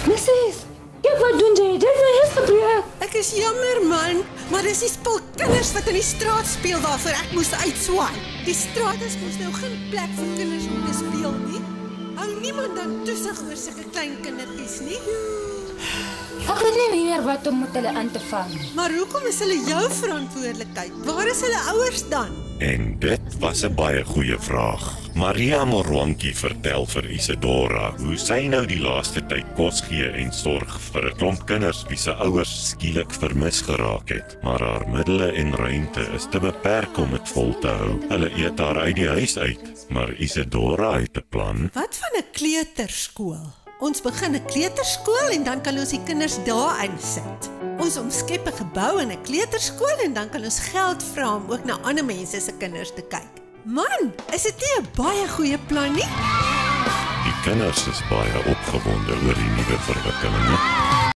Missus, kyk wat doen jy? Dit het my huis gebreek. Ek is jammer man, maar dis die spul kinders wat in die straat speel waarvoor ek moes uitswaai. Die straat is mos nou geen plek vir kinders om te speel nie. Hou niemand dan toesig oor sulke klein kindertjies nie. Ek weet nie meer wat om met hulle aan te vang. Maar hoekom is hulle jou verantwoordelikheid? Waar is hulle ouers dan? En dit was 'n baie goeie vraag. Maria Morwankie vertel vir Isidora hoe sy nou die laaste tyd kos gee en sorg vir 'n klomp kinders wie se ouers skielik vermis geraak het. Maar haar middele en ruimte is te beperk om dit vol te hou. Hulle eet haar uit die huis uit, maar Isidora het 'n plan. Wat van 'n kleuterskool? Ons begin 'n kleuterskool en dan kan ons die kinders daar insit. Ons omskep 'n gebou in 'n kleuterskool en dan kan ons geld vra om ook na ander mense se kinders te kyk. Man, is dit nie 'n baie goeie plan nie? Die kinders is baie opgewonde oor die nuwe verwikkelinge.